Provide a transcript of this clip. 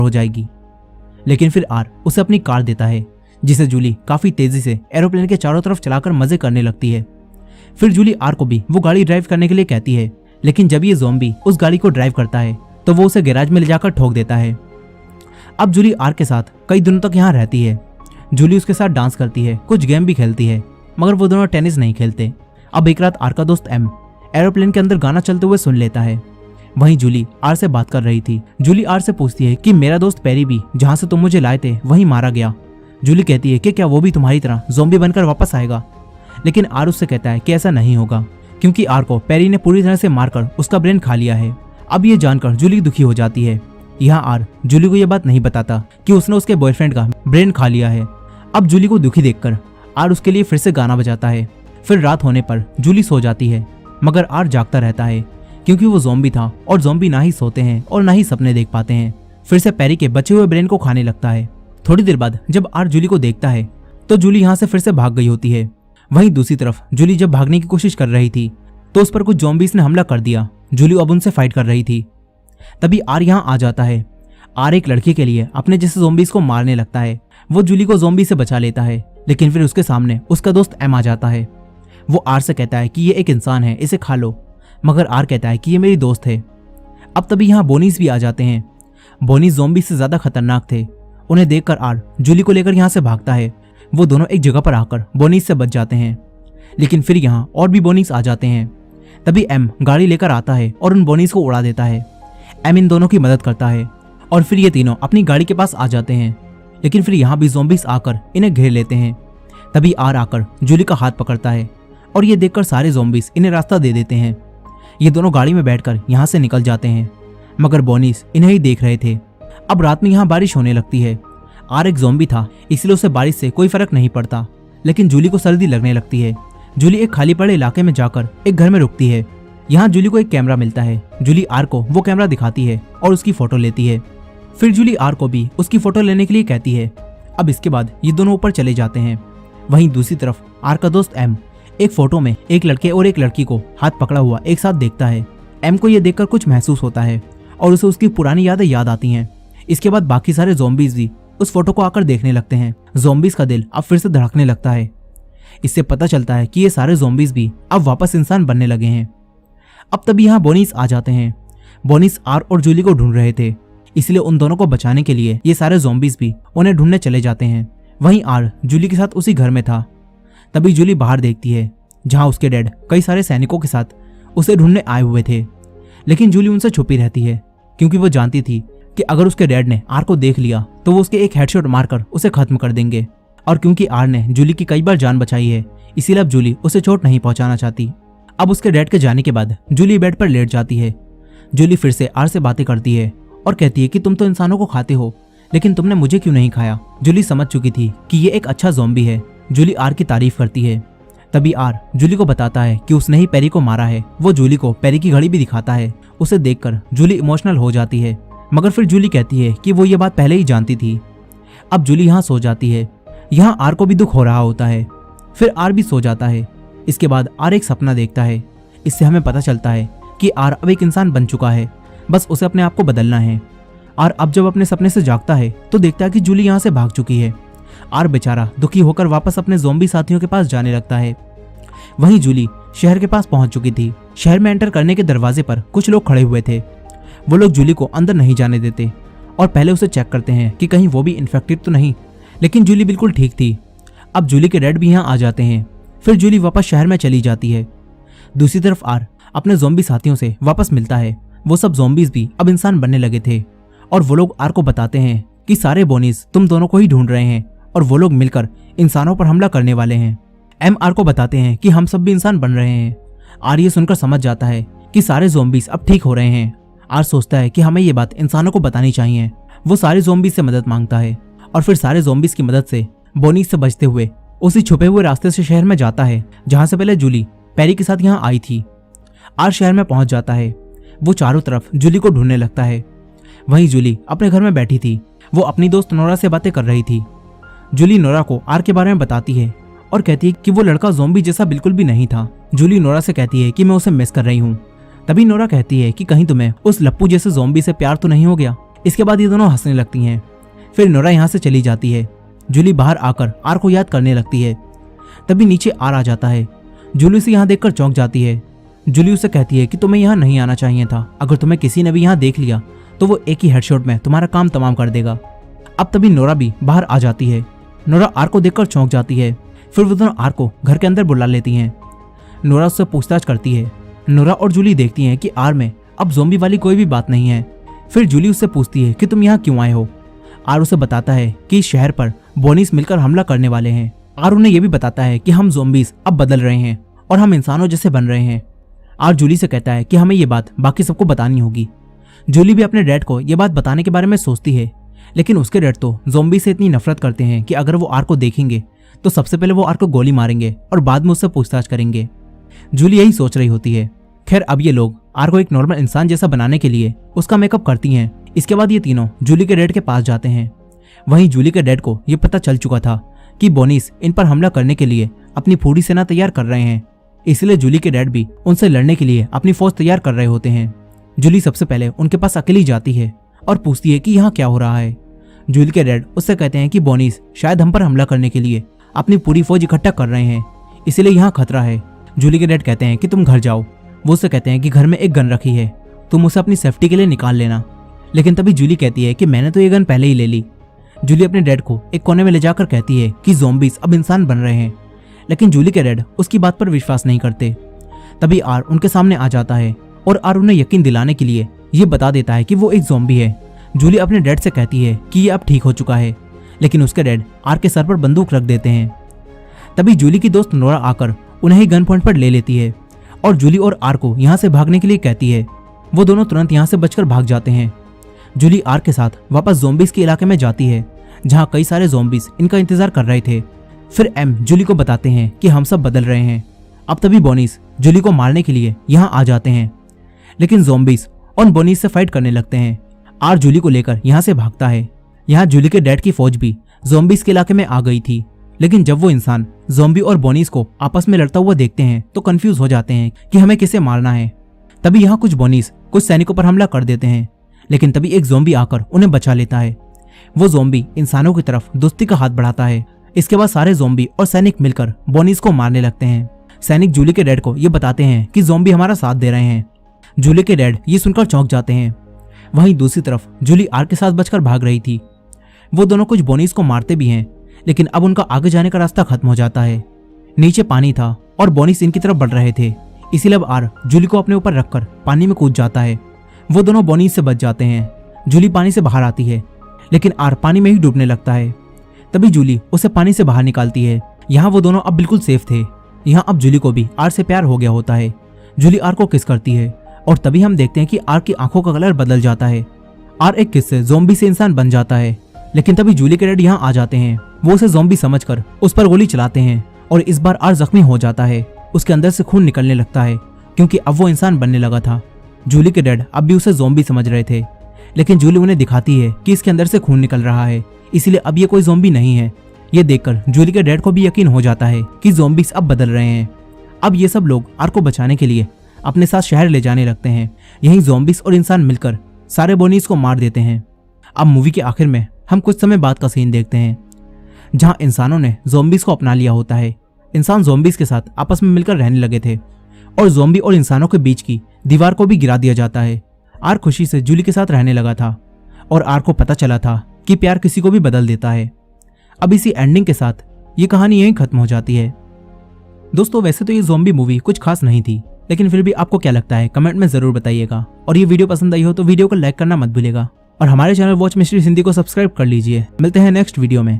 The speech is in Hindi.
हो जाएगी। लेकिन फिर आर उसे अपनी कार देता है, जिसे जूली काफी तेजी से एरोप्लेन के चारों तरफ चलाकर मजे करने लगती है। फिर जूली आर को भी वो गाड़ी ड्राइव करने के लिए कहती है, लेकिन जब ये ज़ॉम्बी उस गाड़ी को ड्राइव करता है तो वो उसे गैराज में ले जाकर ठोक देता है। अब जूली आर के साथ कई दिनों तक यहाँ रहती है। जूली उसके साथ डांस करती है, कुछ गेम भी खेलती है, मगर वो दोनों टेनिस नहीं खेलते। अब एक रात आर का दोस्त एम एरोप्लेन के अंदर गाना चलते हुए सुन लेता है। वहीं जूली आर से बात कर रही थी। जूली आर से पूछती है कि मेरा दोस्त पेरी भी जहाँ से तुम मुझे लाए थे वहीं मारा गया। जूली कहती है कि क्या वो भी तुम्हारी तरह ज़ॉम्बी बनकर वापस आएगा, लेकिन आर उससे कहता है कि ऐसा नहीं होगा, क्योंकि आर को पेरी ने पूरी तरह से मारकर उसका ब्रेन खा लिया है। अब ये जानकर जूली दुखी हो जाती है। यहाँ आर जूली को यह बात नहीं बताता कि उसने उसके बॉयफ्रेंड का ब्रेन खा लिया है। अब जूली को दुखी देखकर आर उसके लिए फिर से गाना बजाता है। फिर रात होने पर जूली सो जाती है, मगर आर जागता रहता है, क्योंकि वो ज़ॉम्बी था और ज़ॉम्बी ना ही सोते हैं और ना ही सपने देख पाते हैं। फिर से पेरी के बचे हुए ब्रेन को खाने लगता है। थोड़ी देर बाद जब आर जूली को देखता है तो जूली यहाँ से फिर से भाग गई होती है। वहीं दूसरी तरफ जूली जब भागने की कोशिश कर रही थी तो उस पर कुछ ज़ॉम्बीज़ ने हमला कर दिया। जूली अब उनसे फाइट कर रही थी। तभी आर यहाँ आ जाता है। आर एक लड़की के लिए अपने जैसे ज़ॉम्बीज़ को मारने लगता है। वो जूली को ज़ॉम्बी से बचा लेता है, लेकिन फिर उसके सामने उसका दोस्त एम आ जाता है। वो आर से कहता है कि ये एक इंसान है, इसे खा लो, मगर आर कहता है कि ये मेरी दोस्त है। अब तभी यहाँ बोनीस भी आ जाते हैं। बोनीस ज़ॉम्बी से ज़्यादा खतरनाक थे। उन्हें देखकर आर जूली को लेकर यहाँ से भागता है। वो दोनों एक जगह पर आकर बोनीस से बच जाते हैं, लेकिन फिर यहाँ और भी बोनीस आ जाते हैं। तभी एम गाड़ी लेकर आता है और उन बोनीस को उड़ा देता है। एम इन दोनों की मदद करता है और फिर ये तीनों अपनी गाड़ी के पास आ जाते हैं, लेकिन फिर यहाँ भी ज़ॉम्बीज़ आकर इन्हें घेर लेते हैं। तभी आर आकर जूली का हाथ पकड़ता है और ये देखकर सारे ज़ॉम्बीज़ इन्हें रास्ता दे देते हैं। ये दोनों गाड़ी में बैठकर यहाँ से निकल जाते हैं, मगर बोनीस इन्हें ही देख रहे थे। अब रात में यहाँ बारिश होने लगती है। आर एक ज़ॉम्बी था, इसलिए उसे बारिश से कोई फर्क नहीं पड़ता, लेकिन जूली को सर्दी लगने लगती है। जूली एक खाली पड़े इलाके में जाकर एक घर में रुकती है। यहाँ जूली को एक कैमरा मिलता है। जूली आर को वो कैमरा दिखाती है और उसकी फोटो लेती है। फिर जूली आर को भी उसकी फोटो लेने के लिए कहती है। अब इसके बाद ये दोनों ऊपर चले जाते हैं। वहीं दूसरी तरफ आर का दोस्त एम एक फोटो में एक लड़के और एक लड़की को हाथ पकड़ा हुआ एक साथ देखता है। एम को यह देखकर कुछ महसूस होता है और उसे उसकी पुरानी यादें याद आती हैं। इसके बाद बाकी सारे ज़ॉम्बीज़ भी उस फोटो को आकर देखने लगते हैं। ज़ॉम्बीज़ का दिल अब फिर से धड़कने लगता है। इससे पता चलता है कि ये सारे ज़ॉम्बीज़ भी अब वापस इंसान बनने लगे हैं। अब तभी यहाँ बोनीस आ जाते हैं। बोनीस आर और जूली को ढूंढ रहे थे, इसलिए उन दोनों को बचाने के लिए ये सारे ज़ॉम्बीज़ भी उन्हें ढूंढने चले जाते हैं। वहीं आर जूली के साथ उसी घर में था। तभी जूली बाहर देखती है, जहां उसके डैड कई सारे सैनिकों के साथ उसे ढूंढने आए हुए थे, लेकिन जूली उनसे छुपी रहती है, क्योंकि वो जानती थी कि अगर उसके डैड ने आर को देख लिया तो वो उसके एक हेडशॉट मारकर उसे खत्म कर देंगे। और क्योंकि आर ने जूली की कई बार जान बचाई है, इसीलिए अब जूली उसे चोट नहीं पहुंचाना चाहती। अब उसके डैड के जाने के बाद जूली बेड पर लेट जाती है। जूली फिर से आर से बातें करती है और कहती है कि तुम तो इंसानों को खाते हो, लेकिन तुमने मुझे क्यों नहीं खाया। जूली समझ चुकी थी कि ये एक अच्छा ज़ॉम्बी है। जूली आर की तारीफ करती है। तभी आर जूली को बताता है कि उसने ही पेरी को मारा है। वो जूली को पेरी की घड़ी भी दिखाता है। उसे देखकर जूली इमोशनल हो जाती है, मगर फिर जूली कहती है कि वो ये बात पहले ही जानती थी। अब जूली यहाँ सो जाती है। यहाँ आर को भी दुख हो रहा होता है। फिर आर भी सो जाता है। इसके बाद आर एक सपना देखता है। इससे हमें पता चलता है कि आर अब एक इंसान बन चुका है, बस उसे अपने आप को बदलना है। आर अब जब अपने सपने से जागता है तो देखता है कि जूली यहाँ से भाग चुकी है। आर बेचारा दुखी होकर वापस अपने ज़ॉम्बी साथियों के पास जाने लगता है। वहीं जूली शहर के पास पहुंच चुकी थी। शहर में एंटर करने के दरवाजे पर कुछ लोग खड़े हुए थे। वो लोग जूली को अंदर नहीं जाने देते और पहले उसे चेक करते हैं कि कहीं वो भी इन्फेक्टेड तो नहीं, लेकिन जूली बिल्कुल ठीक थी। अब जूली के डैड भी यहाँ आ जाते हैं। फिर जूली वापस शहर में चली जाती है। दूसरी तरफ आर अपने ज़ॉम्बी साथियों से वापस मिलता है। वो सब ज़ॉम्बीज़ भी अब इंसान बनने लगे थे और वो लोग आर को बताते हैं कि सारे बोनीस तुम दोनों को ही ढूंढ रहे हैं और वो लोग मिलकर इंसानों पर हमला करने वाले हैं। एम आर को बताते हैं कि हम सब भी इंसान बन रहे हैं। आर ये सुनकर समझ जाता है कि सारे ज़ॉम्बीज़ अब ठीक हो रहे हैं। आर सोचता है कि हमें ये बात इंसानों को बतानी चाहिए। वो सारे ज़ॉम्बीज़ से मदद मांगता है और फिर सारे ज़ॉम्बीज़ की मदद से बोनीस से बचते हुए उसी छुपे हुए रास्ते से शहर में जाता है जहां से पहले जूली पेरी के साथ यहाँ आई थी। आर शहर में पहुंच जाता है। वो चारों तरफ जूली को ढूंढने लगता है। वहीं जूली अपने घर में बैठी थी। वो अपनी दोस्त नोरा से बातें कर रही थी। जूली नोरा को आर के बारे में बताती है और कहती है कि वो लड़का ज़ॉम्बी जैसा बिल्कुल भी नहीं था। जूली नोरा से कहती है कि मैं उसे मिस कर रही हूँ। तभी नोरा कहती है कि कहीं तुम्हें उस लप्पू जैसे ज़ॉम्बी से प्यार तो नहीं हो गया। इसके बाद ये दोनों हंसने लगती हैं। फिर नोरा यहाँ से चली जाती है। जूली बाहर आकर आर को याद करने लगती है। तभी नीचे आर आ जाता है। जूली उसे यहाँ देखकर चौंक जाती है। जूली उसे कहती है कि तुम्हें यहाँ नहीं आना चाहिए था, अगर तुम्हें किसी ने भी यहाँ देख लिया तो वो एक ही हेडशॉट में तुम्हारा काम तमाम कर देगा। अब तभी नोरा भी बाहर आ जाती है। नोरा आर को देखकर चौंक जाती है। फिर वो दोनों आर को घर के अंदर बुला लेती हैं। नोरा उससे पूछताछ करती है। नोरा और जूली देखती हैं कि आर में अब ज़ॉम्बी वाली कोई भी बात नहीं है। फिर जूली उससे पूछती है कि तुम यहाँ क्यों आए हो। आर उसे बताता है कि इस शहर पर बोनीस मिलकर हमला करने वाले हैं। आर उन्हें यह भी बताता है कि हम ज़ॉम्बीज अब बदल रहे हैं और हम इंसानों जैसे बन रहे हैं। आर जूली से कहता है कि हमें ये बात बाकी सबको बतानी होगी। जूली भी अपने डैड को ये बात बताने के बारे में सोचती है, लेकिन उसके डैड तो ज़ॉम्बी से इतनी नफरत करते हैं कि अगर वो आर को देखेंगे तो सबसे पहले वो आर को गोली मारेंगे और बाद में उससे पूछताछ करेंगे। जूली यही सोच रही होती है। खैर अब ये लोग आर को एक नॉर्मल इंसान जैसा बनाने के लिए उसका मेकअप करती हैं। इसके बाद ये तीनों जूली के डैड के पास जाते हैं। वहीं जूली के डैड को ये पता चल चुका था कि बोनीस इन पर हमला करने के लिए अपनी पूरी सेना तैयार कर रहे हैं, इसलिए जूली के डैड भी उनसे लड़ने के लिए अपनी फौज तैयार कर रहे होते हैं। जूली सबसे पहले उनके पास अकेली जाती है और पूछती है कि यहाँ क्या हो रहा है। जूली के डैड उससे कहते हैं कि बोनीस शायद हम पर हमला करने के लिए अपनी पूरी फौज इकट्ठा कर रहे हैं, इसलिए यहाँ खतरा है। जूली के डैड कहते हैं कि तुम घर जाओ। वो उससे कहते हैं कि घर में एक गन रखी है, तुम उसे अपनी सेफ्टी के लिए निकाल लेना। लेकिन तभी जूली कहती है कि मैंने तो ये गन पहले ही ले ली। जूली अपने डैड को एक कोने में ले जाकर कहती है कि ज़ॉम्बीज अब इंसान बन रहे हैं, लेकिन जूली के डैड उसकी बात पर विश्वास नहीं करते। तभी आर उनके सामने आ जाता है और आर उन्हें यकीन दिलाने के लिए ये बता देता है कि वो एक ज़ॉम्बी है। जूली अपने डैड से कहती है कि ये अब ठीक हो चुका है, लेकिन उसके डैड आर के सर पर बंदूक रख देते हैं। तभी जूली की दोस्त नोरा आकर उन्हें ही गन पॉइंट पर ले लेती है और जूली और आर को यहाँ से भागने के लिए कहती है। वो दोनों तुरंत यहाँ से बचकर भाग जाते हैं। जूली आर के साथ वापस ज़ॉम्बीज के इलाके में जाती है, जहाँ कई सारे ज़ॉम्बीज इनका इंतजार कर रहे थे। फिर एम जूली को बताते हैं कि हम सब बदल रहे हैं। अब तभी बोनीस जूली को मारने के लिए यहाँ आ जाते हैं, लेकिन ज़ॉम्बीज उन बोनीस से फाइट करने लगते हैं। आर जूली को लेकर यहाँ से भागता है। यहाँ जूली के डैड की फौज भी ज़ॉम्बीज के इलाके में आ गई थी, लेकिन जब वो इंसान ज़ॉम्बी और बोनीस को आपस में लड़ता हुआ देखते हैं तो कंफ्यूज हो जाते हैं कि हमें किसे मारना है। तभी यहाँ कुछ बोनीस कुछ सैनिकों पर हमला कर देते हैं, लेकिन तभी एक ज़ॉम्बी आकर उन्हें बचा लेता है। वो ज़ॉम्बी इंसानों की तरफ दोस्ती का हाथ बढ़ाता है। इसके बाद सारे ज़ॉम्बी और सैनिक मिलकर बोनीस को मारने लगते हैं। सैनिक जूली के डैड को ये बताते हैं कि ज़ॉम्बी हमारा साथ दे रहे हैं। जूली के डैड ये सुनकर चौंक जाते हैं। वहीं दूसरी तरफ जूली आर के साथ बचकर भाग रही थी। वो दोनों कुछ बोनीस को मारते भी हैं, लेकिन अब उनका आगे जाने का रास्ता खत्म हो जाता है। नीचे पानी था और बोनीस इनकी तरफ बढ़ रहे थे, इसीलिए अब आर जूली को अपने ऊपर रखकर पानी में कूद जाता है। वो दोनों बोनीस से बच जाते हैं। जूली पानी से बाहर आती है, लेकिन आर पानी में ही डूबने लगता है। तभी जूली उसे पानी से बाहर निकालती है। यहाँ वो दोनों अब बिल्कुल सेफ थे। यहाँ अब जूली को भी आर से प्यार हो गया होता है। जूली आर को किस करती है और तभी हम देखते हैं कि आर की आंखों का कलर बदल जाता है। आर एक किस से ज़ॉम्बी से इंसान बन जाता है, लेकिन तभी जूली के डैड यहाँ आ जाते हैं। वो उसे ज़ॉम्बी समझकर उस पर गोली चलाते हैं और इस बार आर जख्मी हो जाता है। उसके अंदर से खून निकलने लगता है, क्योंकि अब वो इंसान बनने लगा था। जूली के डैड अब भी उसे ज़ॉम्बी समझ रहे थे, लेकिन जूली उन्हें दिखाती है कि इसके अंदर से खून निकल रहा है, इसलिए अब ये कोई ज़ॉम्बी नहीं है। ये देखकर जूली के डैड को भी यकीन हो जाता है कि ज़ॉम्बीज अब बदल रहे हैं। अब ये सब लोग आर को बचाने के लिए अपने साथ शहर ले जाने लगते हैं। यहीं ज़ॉम्बीज और इंसान मिलकर सारे बोनीस को मार देते हैं। अब मूवी के आखिर में हम कुछ समय बाद का सीन देखते हैं, जहां इंसानों ने ज़ॉम्बीज को अपना लिया होता है। इंसान ज़ॉम्बीज के साथ आपस में मिलकर रहने लगे थे और ज़ॉम्बी और इंसानों के बीच की दीवार को भी गिरा दिया जाता है। आर खुशी से जूली के साथ रहने लगा था और आर को पता चला था कि प्यार किसी को भी बदल देता है। अब इसी एंडिंग के साथ ये कहानी यहीं खत्म हो जाती है। दोस्तों वैसे तो ये ज़ॉम्बी मूवी कुछ खास नहीं थी, लेकिन फिर भी आपको क्या लगता है कमेंट में जरूर बताइएगा। और ये वीडियो पसंद आई हो तो वीडियो को लाइक करना मत भूलिएगा और हमारे चैनल वॉच मिस्ट्री हिंदी को सब्सक्राइब कर लीजिए। मिलते हैं नेक्स्ट वीडियो में।